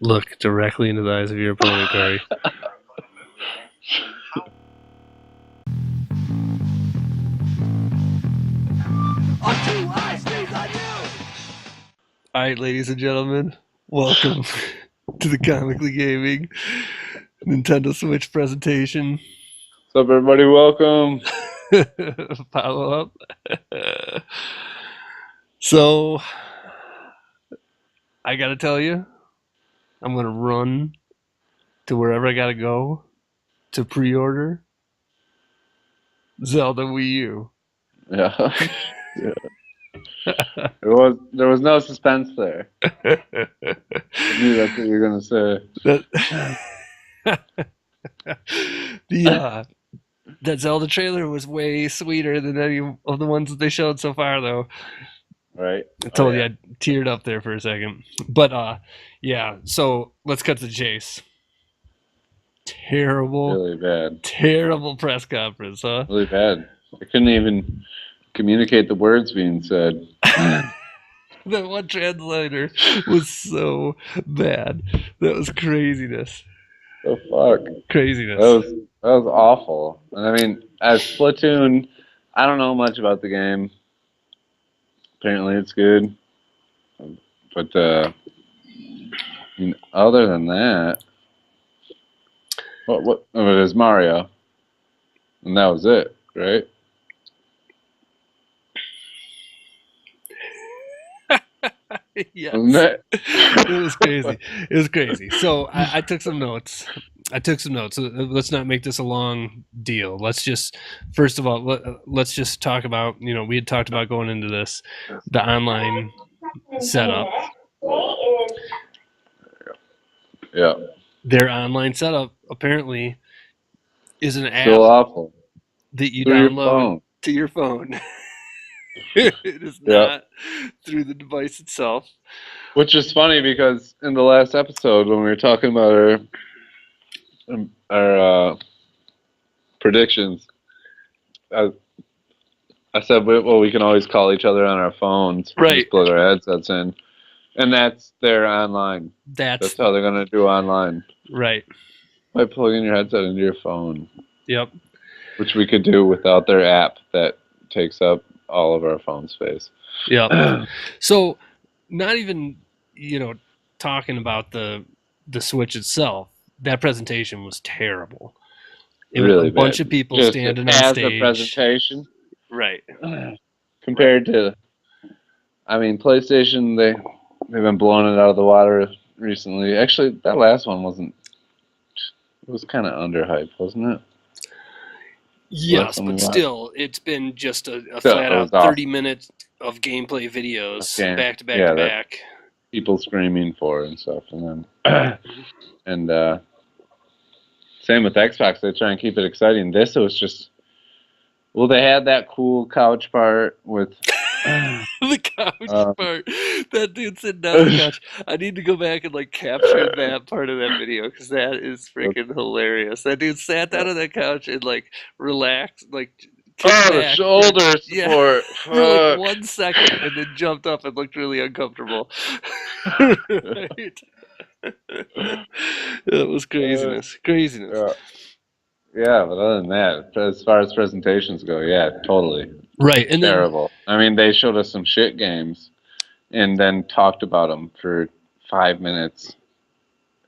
Look directly into the eyes of your opponent, Corey. Alright, ladies and gentlemen, welcome to the Comically Gaming Nintendo Switch presentation. What's up, everybody? Welcome. Follow up. So, I gotta tell you, I'm gonna run to wherever I gotta go to pre-order Zelda Wii U. Yeah. Yeah. There was no suspense there. I knew that's what you were gonna say. That Zelda trailer was way sweeter than any of the ones that they showed so far, though. Right. I told you I teared up there for a second. But yeah, so let's cut to the chase. Really bad. Terrible press conference, huh? Really bad. I couldn't even communicate the words being said. That one translator was so bad. That was craziness. Oh fuck. Craziness. That was awful. And I mean, as Splatoon, I don't know much about the game. Apparently it's good. But I mean, other than that, what it is Mario. And that was it, right? Yes. It was crazy. It was crazy. So I took some notes. So let's not make this a long deal. Let's just, first of all, let's just talk about, we had talked about going into this, the online setup. Yeah. Their online setup apparently is an app so awful. that you download to your phone. It is not through the device itself. Which is funny because in the last episode when we were talking about our predictions, I said, well, we can always call each other on our phones. Right. Just plug our headsets in. And that's their online. That's how they're going to do online. Right. By plugging your headset into your phone. Yep. Which we could do without their app that takes up all of our phone space. Yep. So, not even, talking about the Switch itself, that presentation was terrible. It was a bunch of people just standing on stage. As a presentation. Right. Compared to, I mean, PlayStation, they've been blowing it out of the water recently. Actually, that last one wasn't, it was kind of underhyped, wasn't it? Yes, but still, it's been just a flat out 30 minutes of gameplay videos back to back to back. People screaming for it and stuff. And then, and same with Xbox, they try and keep it exciting. This was just, well, they had that cool couch part with... the couch part. That dude sitting down on the couch. I need to go back and capture that part of that video because that is freaking hilarious. That dude sat down on that couch and relaxed, back shoulder support for 1 second, and then jumped up and looked really uncomfortable. Right? That was craziness. Yeah, but other than that, as far as presentations go, yeah, totally. Right, and terrible. I mean, they showed us some shit games, and then talked about them for 5 minutes.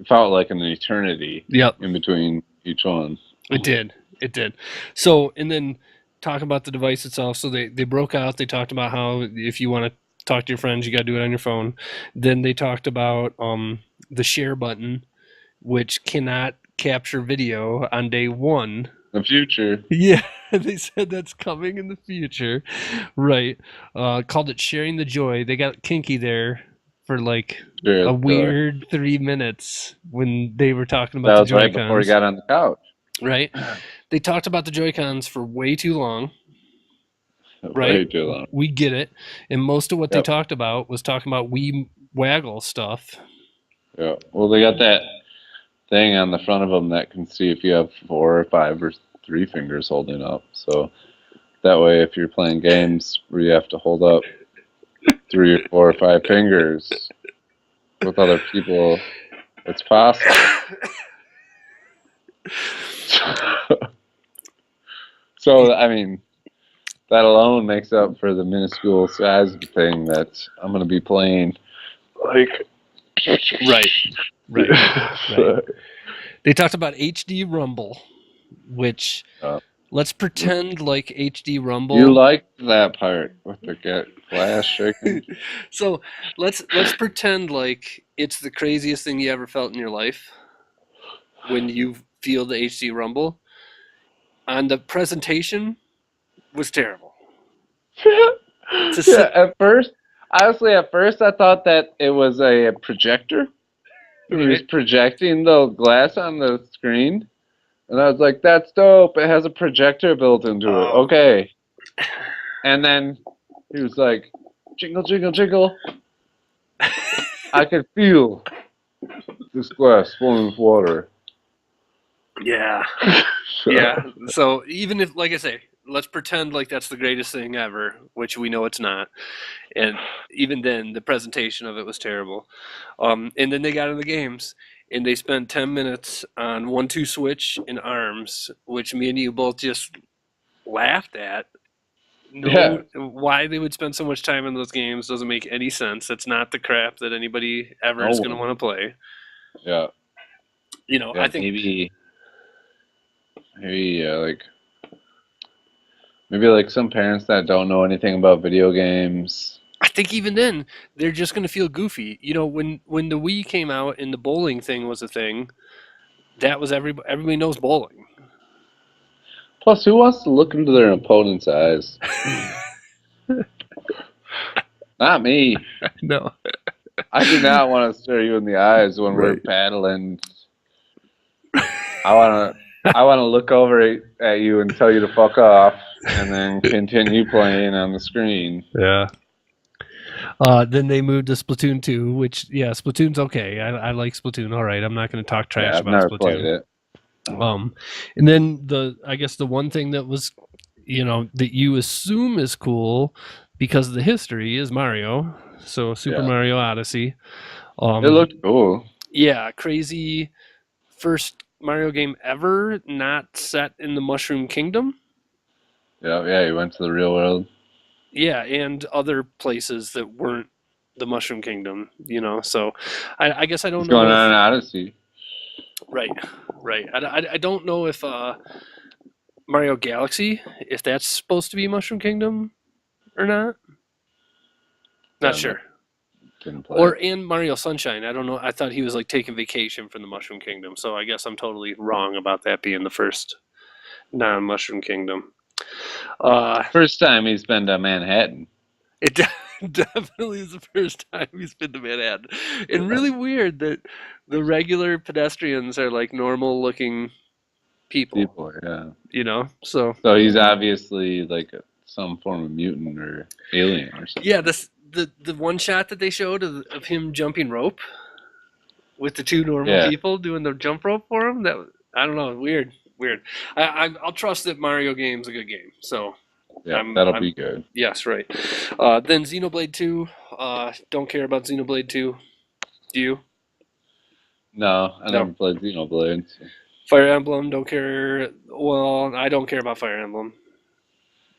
It felt like an eternity. Yep. In between each one. It did. So, and then talk about the device itself. So they broke out. They talked about how if you want to talk to your friends, you got to do it on your phone. Then they talked about the share button, which cannot capture video on day one. The future. Yeah, they said that's coming in the future. Right. Called it Sharing the Joy. They got kinky there for a weird 3 minutes when they were talking about the Joy-Cons. Right before he got on the couch. Right. They talked about the Joy-Cons for way too long. Right. Way too long. We get it. And most of what they talked about was talking about Wii Waggle stuff. Yeah. Well, they got that thing on the front of them that can see if you have 4 or 5 or 3 fingers holding up. So that way, if you're playing games where you have to hold up 3 or 4 or 5 fingers with other people, it's possible. So, I mean, that alone makes up for the minuscule size of the thing that I'm going to be playing. Like, Right. They talked about HD Rumble, which let's pretend like HD Rumble. You like that part with the glass shaking. So let's pretend like it's the craziest thing you ever felt in your life when you feel the HD Rumble. And the presentation was terrible. At first I thought that it was a projector. He was projecting the glass on the screen. And I was like, that's dope. It has a projector built into it. Okay. And then he was like, jingle, jingle, jingle. I could feel this glass flowing with water. Yeah. Yeah. So even if, like I say, let's pretend like that's the greatest thing ever, which we know it's not. And even then, the presentation of it was terrible. And then they got in the games, and they spent 10 minutes on 1-2 switch and arms, which me and you both just laughed at. Why they would spend so much time in those games doesn't make any sense. That's not the crap that anybody ever is going to want to play. Yeah. I think maybe like some parents that don't know anything about video games. I think even then they're just going to feel goofy. When the Wii came out and the bowling thing was a thing, that was everybody knows bowling. Plus, who wants to look into their opponent's eyes? Not me. No. I do not want to stare you in the eyes when we're paddling. I want to look over at you and tell you to fuck off, and then continue playing on the screen. Yeah. Then they moved to Splatoon 2, which, Splatoon's okay. I like Splatoon. All right, I'm not going to talk trash about never Splatoon. Played it. And then I guess the one thing that was, that you assume is cool because of the history is Mario. So Super Mario Odyssey. It looked cool. Yeah, crazy first Mario game ever not set in the Mushroom Kingdom. Yeah, he went to the real world. Yeah, and other places that weren't the Mushroom Kingdom, So I guess I don't know. Going on an Odyssey. Right. I don't know if Mario Galaxy, if that's supposed to be Mushroom Kingdom or not. Not sure. And Mario Sunshine. I don't know. I thought he was like taking vacation from the Mushroom Kingdom, so I guess I'm totally wrong about that being the first non-Mushroom Kingdom. First time he's been to Manhattan. It definitely is the first time he's been to Manhattan. And really weird that the regular pedestrians are like normal-looking people. Yeah. So he's obviously like some form of mutant or alien or something. Yeah, the one shot that they showed of him jumping rope with the two normal people doing the jump rope for him, I don't know, weird. I'll trust that Mario game's a good game. So that'll be good. Yes, right. Then Xenoblade 2. Don't care about Xenoblade 2. Do you? No, I never played Xenoblade. So. Fire Emblem, don't care. Well, I don't care about Fire Emblem.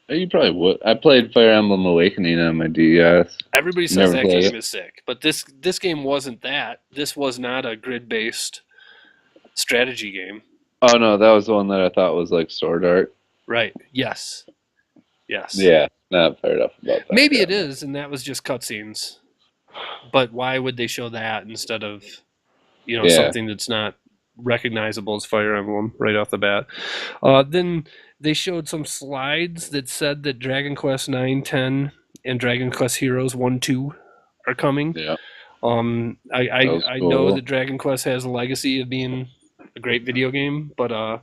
You probably would. I played Fire Emblem Awakening on my DS. Everybody says that game is sick, but this game wasn't that. This was not a grid-based strategy game. Oh no, that was the one that I thought was like Sword Art. Right. Yes. Yeah, not fired up about that. Maybe it is, and that was just cutscenes. But why would they show that instead of, something that's not recognizable as Fire Emblem right off the bat? Then they showed some slides that said that Dragon Quest 9, 10, and Dragon Quest Heroes 1, 2 are coming. Yeah. I know that Dragon Quest has a legacy of being a great video game, but they're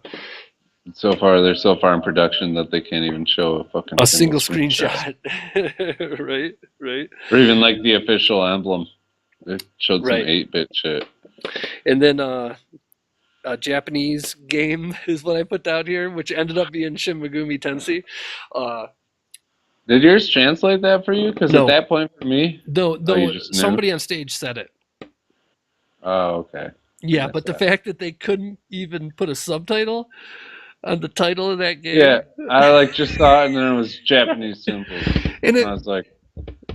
so far in production that they can't even show a single screenshot. Right. Or even like the official emblem. They showed some 8-bit shit. And then a Japanese game is what I put down here, which ended up being Shin Megami Tensei. Did yours translate that for you? Because at that point for me, though you just knew? somebody on stage said it. Oh, okay. Yeah, but the fact that they couldn't even put a subtitle on the title of that game. Yeah, I just saw it and then it was Japanese symbols. And I was like,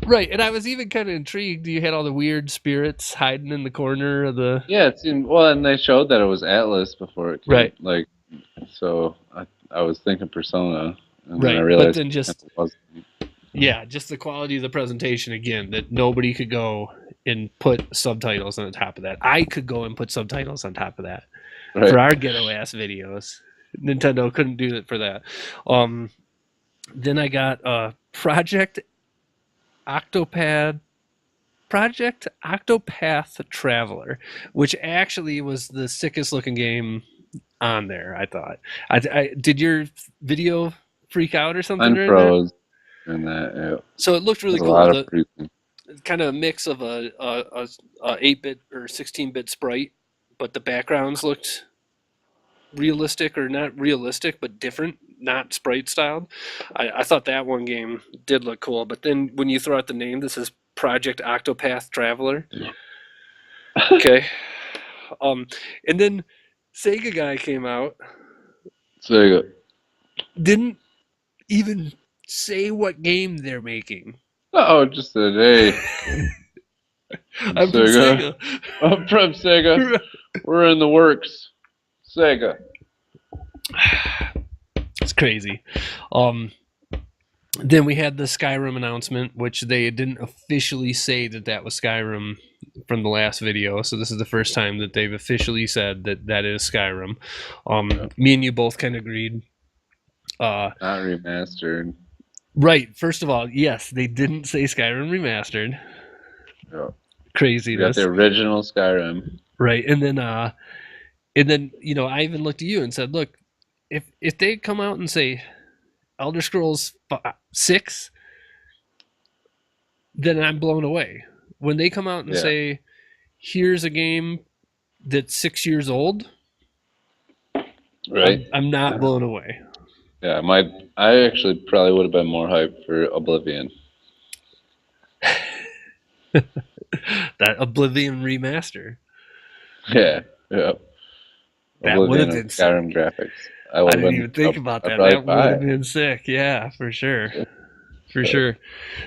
right, and I was even kind of intrigued. You had all the weird spirits hiding in the corner of the. yeah, it seemed and they showed that it was Atlas before it came. Right. Like, so I was thinking Persona, and right, then I realized but then just it wasn't. Yeah, just the quality of the presentation again, that nobody could go and put subtitles on the top of that. I could go and put subtitles on top of that for our ghetto ass videos. Nintendo couldn't do it for that. Then I got Project Octopath Traveler, which actually was the sickest looking game on there. I thought. I did your video freak out or something? Unfroze. And that, yeah. So it looked really cool. Kind of a mix of a 8-bit or 16-bit sprite, but the backgrounds looked realistic, or not realistic, but different, not sprite styled. I thought that one game did look cool, but then when you throw out the name, this is Project Octopath Traveler. Okay. And then Sega guy came out. Sega didn't even say what game they're making. Oh, just said, hey. I'm from Sega. I'm from Sega. We're in the works. Sega. It's crazy. Then we had the Skyrim announcement, which they didn't officially say that was Skyrim from the last video. So this is the first time that they've officially said that is Skyrim. Me and you both kind of agreed. Not remastered. Right. First of all, yes, they didn't say Skyrim remastered. Yeah. Craziness. You got the original Skyrim. Right. And then I even looked at you and said, look, if they come out and say Elder Scrolls 6, then I'm blown away. When they come out and say, here's a game that's 6 years old, right? I'm not blown away. Yeah, I actually probably would have been more hyped for Oblivion. That Oblivion remaster. Yeah. That would have been Skyrim graphics. I didn't even think about that. That would have been sick. Yeah, for sure. For sure.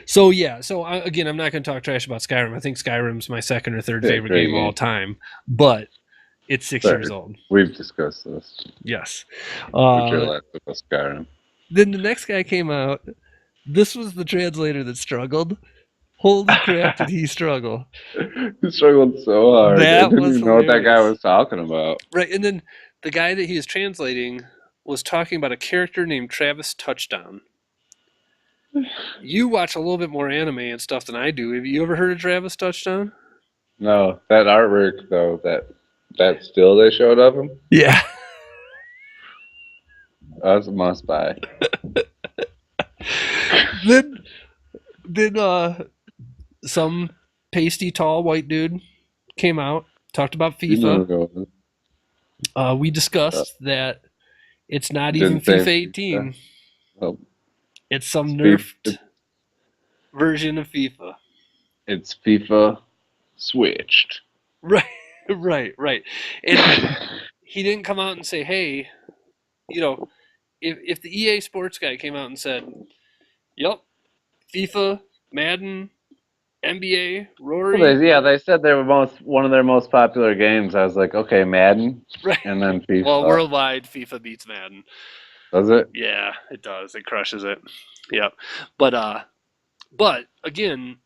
So, again, I'm not going to talk trash about Skyrim. I think Skyrim's my second or third favorite game of all time. But it's 6 years old. We've discussed this. Yes. Skyrim. Then the next guy came out. This was the translator that struggled. Holy crap, did he struggle? He struggled so hard. I didn't even know what that guy was talking about. Right, and then the guy that he was translating was talking about a character named Travis Touchdown. You watch a little bit more anime and stuff than I do. Have you ever heard of Travis Touchdown? No, that artwork though, that still they showed of him? Yeah. That's a must buy. Then some pasty tall white dude came out, talked about FIFA. We discussed that it's not even FIFA 18. Well, it's some nerfed version of FIFA. It's FIFA switched. Right. And he didn't come out and say, hey, if the EA Sports guy came out and said, yep, FIFA, Madden, NBA, Rory. Well, they said they were one of their most popular games. I was like, okay, Madden, right? And then FIFA. Well, worldwide, FIFA beats Madden. Does it? Yeah, it does. It crushes it. Yep. But again,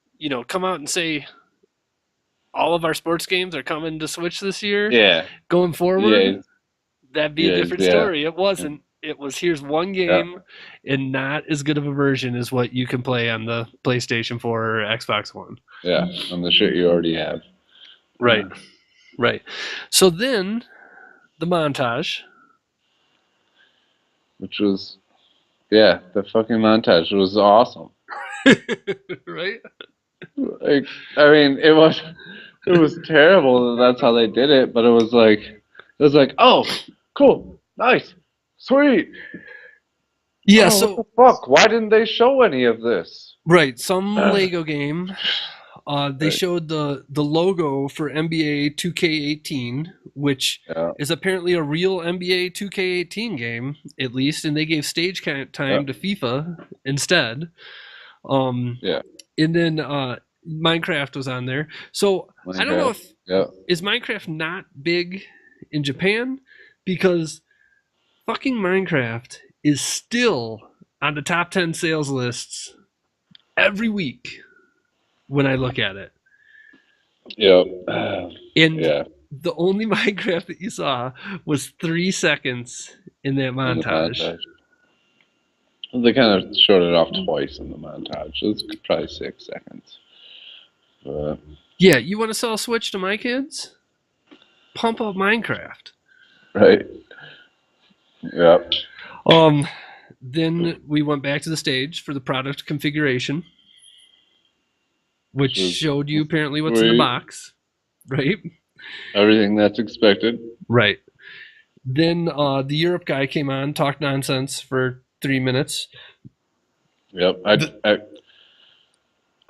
come out and say all of our sports games are coming to Switch this year. Yeah. Going forward, that'd be a different story. It wasn't. It was, here's one game and not as good of a version as what you can play on the PlayStation 4 or Xbox One. Yeah, on the shit you already have. Right. Right. So then the montage. Which was, the fucking montage was awesome. Right? Like, I mean, it was terrible that that's how they did it, but it was like, oh, cool, nice. Sweet. Yeah, what the fuck? Why didn't they show any of this? Right, some Lego game. They Right. showed the logo for NBA 2K18, which Yeah. is apparently a real NBA 2K18 game, at least, and they gave stage time to FIFA instead. Yeah. And then Minecraft was on there. So I don't know if Yeah. is Minecraft not big in Japan, because fucking Minecraft is still on the top 10 sales lists every week when I look at it. Yeah. And Yeah. the only Minecraft that you saw was 3 seconds in that In the montage. montage. They kind of showed it off twice in the montage. It's probably 6 seconds. But Yeah, you want to sell a Switch to my kids? Pump up Minecraft. right. Yeah. Then we went back to the stage for the product configuration, which showed you apparently what's in the box, right? Everything that's expected. Right. Then the Europe guy came on, talked nonsense for 3 minutes. Yep. I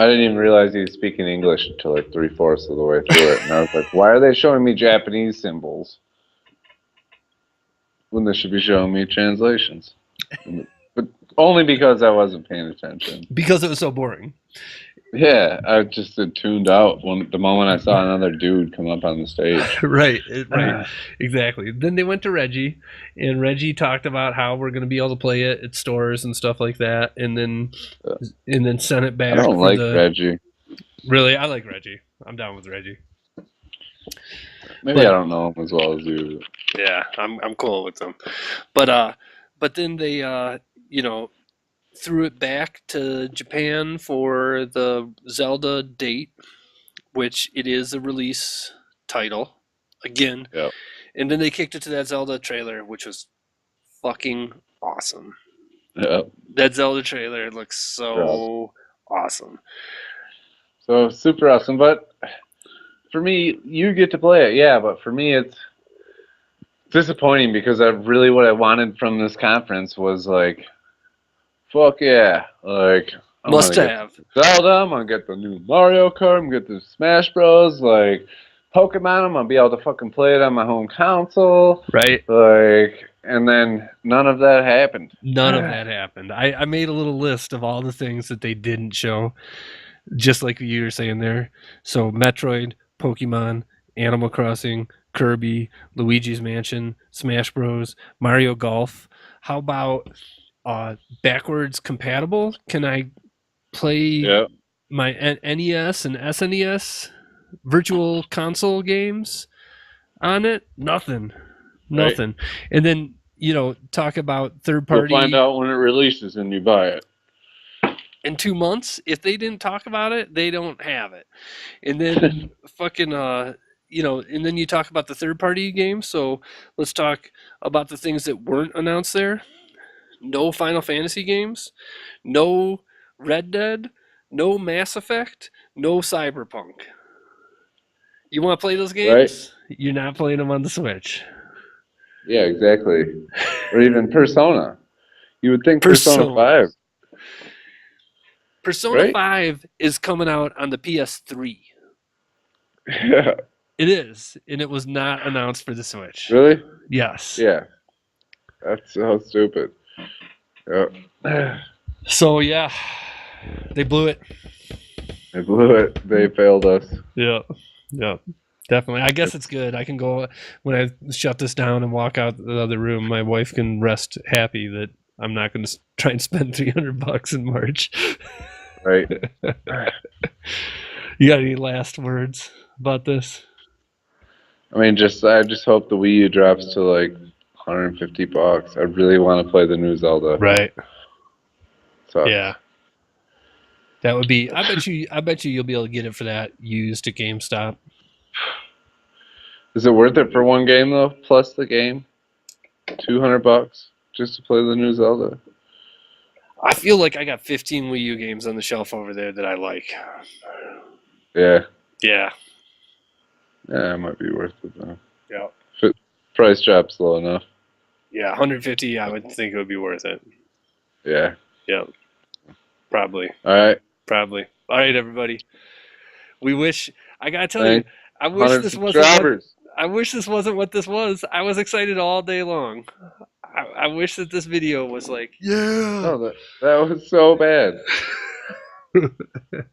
didn't even realize he was speaking English until like 3/4 of the way through it, and I was like, "Why are they showing me Japanese symbols when they should be showing me translations?" But only because I wasn't paying attention. Because it was so boring. Yeah, I just had tuned out the moment I saw another dude come up on the stage. Right, exactly. Then they went to Reggie, and Reggie talked about how we're going to be able to play it at stores and stuff like that, and then sent it back. I don't like Reggie. Really, I like Reggie. I'm down with Reggie. Maybe I don't know him as well as you. Yeah, I'm cool with them. But then they threw it back to Japan for the Zelda date, which it is a release title again. Yep. And then they kicked it to that Zelda trailer, which was fucking awesome. Yep. That Zelda trailer looks so awesome. So super awesome. But for me, you get to play it, yeah. But for me, it's disappointing because what I wanted from this conference was like, fuck yeah, like must have Zelda. I'm gonna get the new Mario Kart. I'm gonna get the Smash Bros. Like Pokemon. I'm gonna be able to fucking play it on my home console. Right. Like, and then none of that happened. None of that happened. I made a little list of all the things that they didn't show, just like you were saying there. So Metroid, Pokemon, Animal Crossing, Kirby, Luigi's Mansion, Smash Bros, Mario Golf. How about backwards compatible? Can I play my NES and SNES virtual console games on it? Nothing. Right. And then, talk about third party. You'll find out when it releases and you buy it. In 2 months, if they didn't talk about it, they don't have it. And then fucking and then you talk about the third party games. So let's talk about the things that weren't announced there. No Final Fantasy games, no Red Dead, no Mass Effect, no Cyberpunk. You want to play those games? Right. You're not playing them on the Switch. Yeah, exactly. Or even Persona. You would think Persona 5. Persona 5 is coming out on the PS3. Yeah. It is, and it was not announced for the Switch. Really? Yes. Yeah. That's so stupid. Yeah. So, yeah, they blew it. They blew it. They failed us. Yeah. Definitely. I guess it's good. I can go, when I shut this down and walk out the other room, my wife can rest happy that I'm not going to try and spend $300 in March. Right. You got any last words about this? I mean, I just hope the Wii U drops to like $150. I really want to play the new Zelda. Right. So. Yeah. That would be. I bet you you'll be able to get it for that used at GameStop. Is it worth it for one game though? Plus the game, $200 just to play the new Zelda. I feel like I got 15 Wii U games on the shelf over there that I like. Yeah. Yeah. Yeah, it might be worth it though. Yeah. If price drops low enough. Yeah, $150. I would think it would be worth it. Yeah. Yep. Probably. All right. Probably. All right, everybody. We wish. I gotta tell you, Thank I wish 100 this wasn't what. subscribers. I wish this wasn't what this was. I was excited all day long. I wish that this video was like, yeah. No, that was so bad.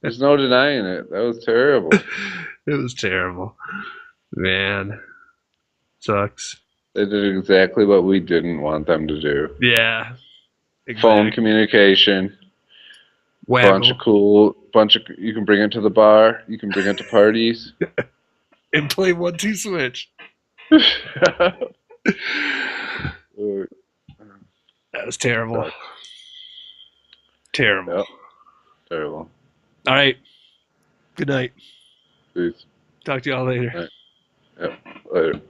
There's no denying it. That was terrible. It was terrible. Man. Sucks. They did exactly what we didn't want them to do. Yeah. Phone Exactly. communication. Waggle. You can bring it to the bar. You can bring it to parties. And play 1-2 switch. That That was terrible. Terrible. Yep. Terrible. All right. Good night. Peace. Talk to y'all later. Yep. Later.